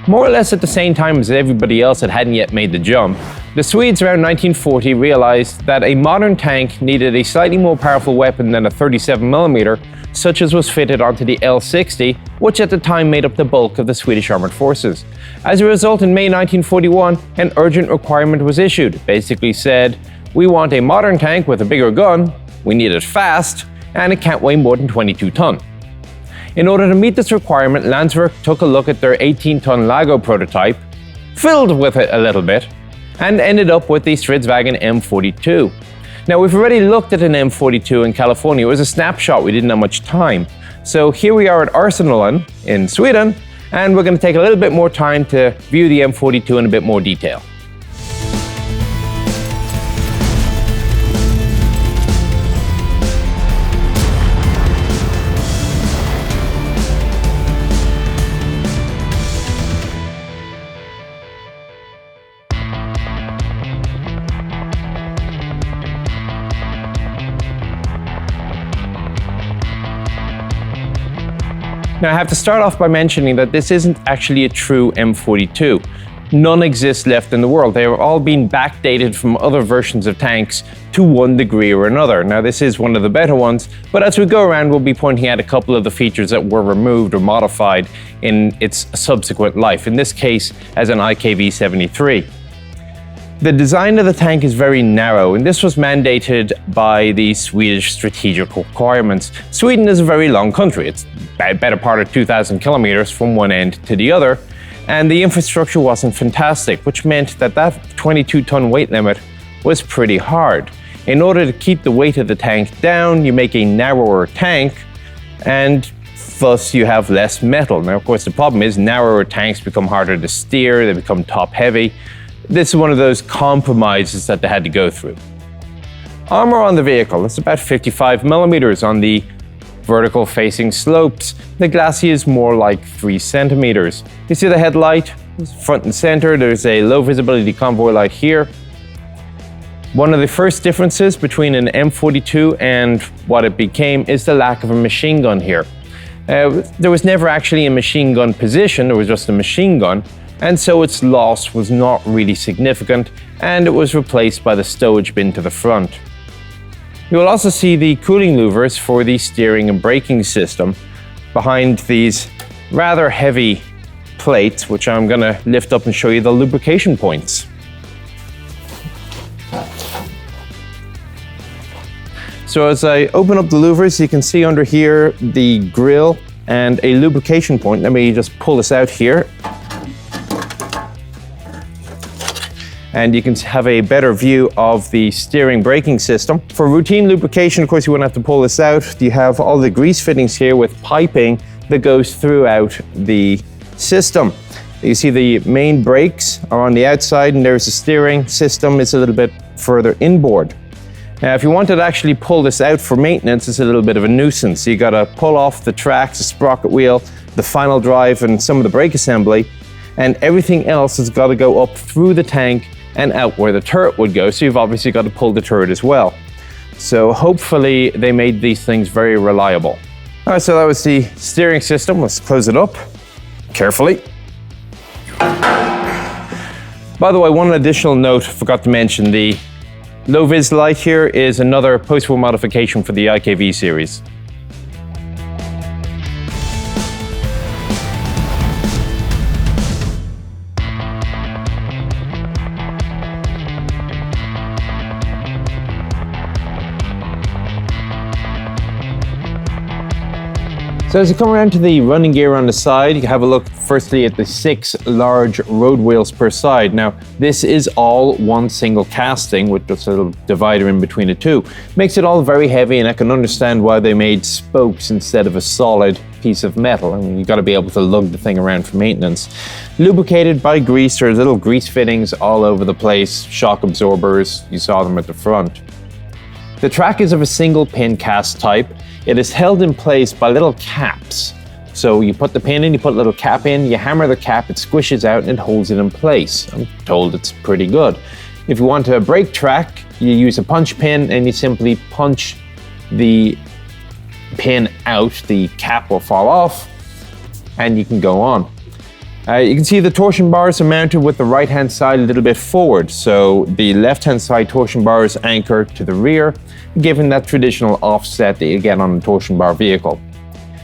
More or less at the same time as everybody else that hadn't yet made the jump, the Swedes around 1940 realized that a modern tank needed a slightly more powerful weapon than a 37mm, such as was fitted onto the L-60, which at the time made up the bulk of the Swedish armored forces. As a result, in May 1941, an urgent requirement was issued. It basically said, we want a modern tank with a bigger gun, we need it fast, and it can't weigh more than 22 ton. In order to meet this requirement, Landsverk took a look at their 18-ton Lago prototype, filled with it a little bit, and ended up with the Stridsvagn M42. Now, we've already looked at an M42 in California. It was a snapshot, we didn't have much time. So here we are at Arsenalen in Sweden, and we're going to take a little bit more time to view the M42 in a bit more detail. Now, I have to start off by mentioning that this isn't actually a true M42. None exist left in the world. They have all been backdated from other versions of tanks to one degree or another. Now, this is one of the better ones, but as we go around, we'll be pointing out a couple of the features that were removed or modified in its subsequent life, in this case as an IKV-73. The design of the tank is very narrow, and this was mandated by the Swedish strategic requirements. Sweden is a very long country. It's a better part of 2,000 kilometers from one end to the other, and the infrastructure wasn't fantastic, which meant that 22-ton weight limit was pretty hard. In order to keep the weight of the tank down, you make a narrower tank, and thus you have less metal. Now, of course, the problem is narrower tanks become harder to steer, they become top-heavy. This is one of those compromises that they had to go through. Armour on the vehicle is about 55mm on the vertical facing slopes. The glacis is more like 3 centimeters. You see the headlight front and center. There's a low visibility convoy light here. One of the first differences between an M42 and what it became is the lack of a machine gun here. There was never actually a machine gun position, there was just a machine gun, and so its loss was not really significant, and it was replaced by the stowage bin to the front. You will also see the cooling louvers for the steering and braking system behind these rather heavy plates, which I'm going to lift up and show you the lubrication points. So as I open up the louvers, you can see under here the grille and a lubrication point. Let me just pull this out here. And you can have a better view of the steering braking system. For routine lubrication, of course, you won't have to pull this out. You have all the grease fittings here with piping that goes throughout the system. You see the main brakes are on the outside, and there's the steering system. It's a little bit further inboard. Now, if you wanted to actually pull this out for maintenance, it's a little bit of a nuisance. You gotta pull off the tracks, the sprocket wheel, the final drive, and some of the brake assembly, and everything else has gotta go up through the tank and out where the turret would go, so you've obviously got to pull the turret as well. So hopefully they made these things very reliable. All right, so that was the steering system. Let's close it up carefully. By the way, one additional note, forgot to mention, the low-vis light here is another post-war modification for the IKV series. So as you come around to the running gear on the side, you have a look firstly at the 6 large road wheels per side. Now, this is all one single casting with just a little divider in between the two. Makes it all very heavy, and I can understand why they made spokes instead of a solid piece of metal. I mean, you've got to be able to lug the thing around for maintenance. Lubricated by grease, there's little grease fittings all over the place, shock absorbers, you saw them at the front. The track is of a single pin cast type. It is held in place by little caps. So you put the pin in, you put a little cap in, you hammer the cap, it squishes out and it holds it in place. I'm told it's pretty good. If you want a brake track, you use a punch pin and you simply punch the pin out, the cap will fall off and you can go on. You can see the torsion bars are mounted with the right-hand side a little bit forward, so the left-hand side torsion bar is anchored to the rear, giving that traditional offset that you get on a torsion bar vehicle.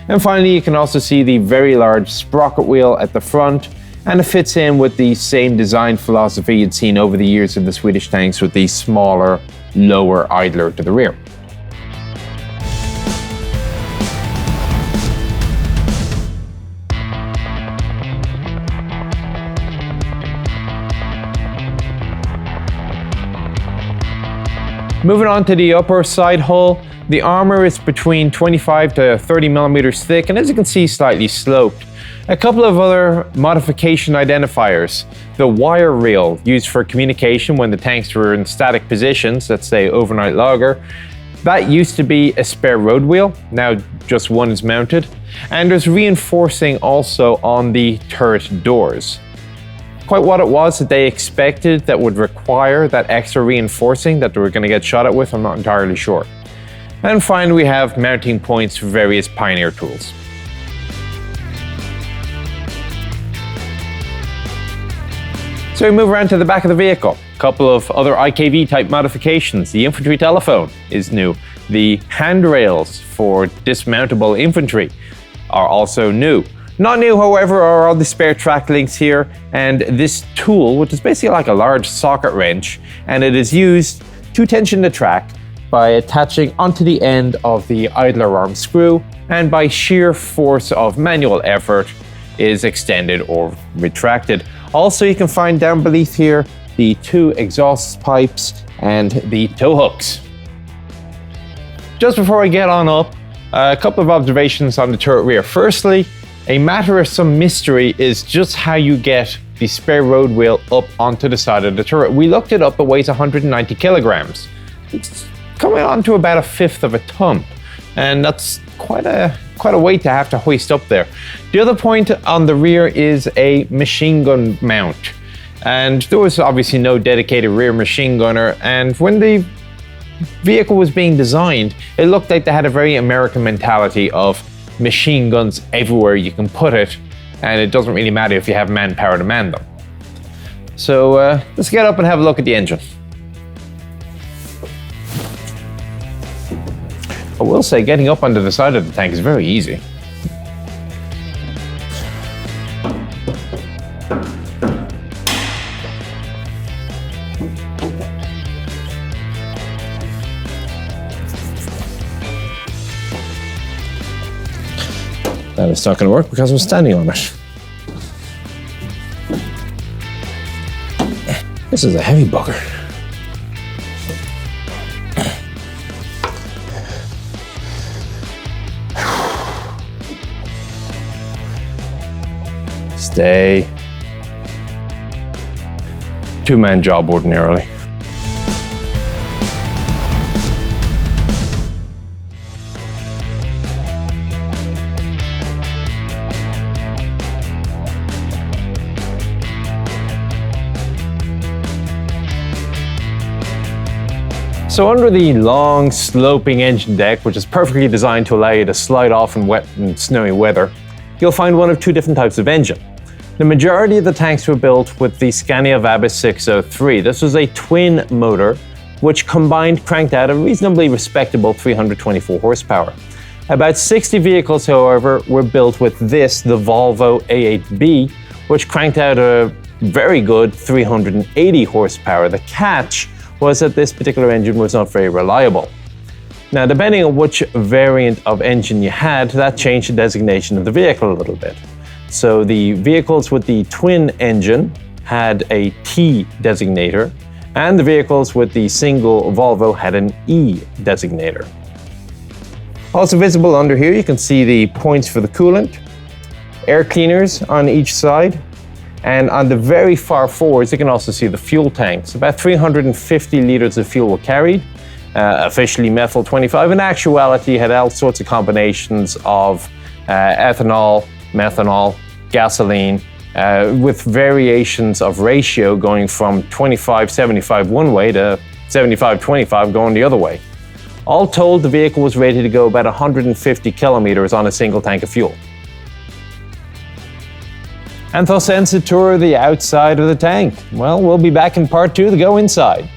And finally, you can also see the very large sprocket wheel at the front, and it fits in with the same design philosophy you'd seen over the years of the Swedish tanks with the smaller, lower idler to the rear. Moving on to the upper side hull, the armour is between 25 to 30 millimeters thick, and as you can see, slightly sloped. A couple of other modification identifiers. The wire reel used for communication when the tanks were in static positions, let's say overnight logger, that used to be a spare road wheel, now just one is mounted. And there's reinforcing also on the turret doors. Quite what it was that they expected that would require that extra reinforcing that they were going to get shot at with, I'm not entirely sure. And finally, we have mounting points for various Pioneer tools. So we move around to the back of the vehicle. A couple of other IKV type modifications. The infantry telephone is new. The handrails for dismountable infantry are also new. Not new, however, are all the spare track links here, and this tool, which is basically like a large socket wrench, and it is used to tension the track by attaching onto the end of the idler arm screw, and by sheer force of manual effort is extended or retracted. Also, you can find down beneath here the two exhaust pipes and the tow hooks. Just before I get on up, a couple of observations on the turret rear. Firstly, a matter of some mystery is just how you get the spare road wheel up onto the side of the turret. We looked it up, it weighs 190 kilograms. It's coming on to about 1/5 of a ton, and that's quite a weight to have to hoist up there. The other point on the rear is a machine gun mount, and there was obviously no dedicated rear machine gunner, and when the vehicle was being designed, it looked like they had a very American mentality of machine guns everywhere you can put it, and it doesn't really matter if you have manpower to man them. So let's get up and have a look at the engine. I will say getting up onto the side of the tank is very easy. That is not going to work because I'm standing on it. This is a heavy bugger. Stay. Two-man job ordinarily. So under the long sloping engine deck, which is perfectly designed to allow you to slide off in wet and snowy weather, you'll find one of two different types of engine. The majority of the tanks were built with the Scania Vabis 603. This was a twin motor, which combined cranked out a reasonably respectable 324 horsepower. About 60 vehicles, however, were built with this, the Volvo A8B, which cranked out a very good 380 horsepower. The catch was that this particular engine was not very reliable. Now, depending on which variant of engine you had, that changed the designation of the vehicle a little bit. So the vehicles with the twin engine had a T designator, and the vehicles with the single Volvo had an E designator. Also visible under here, you can see the points for the coolant, air cleaners on each side, and on the very far forwards, you can also see the fuel tanks. About 350 liters of fuel were carried, officially methyl 25. In actuality, had all sorts of combinations of ethanol, methanol, gasoline, with variations of ratio going from 25-75 one way to 75-25 going the other way. All told, the vehicle was ready to go about 150 kilometers on a single tank of fuel. And thus ends the tour of the outside of the tank. Well, we'll be back in part 2 to go inside.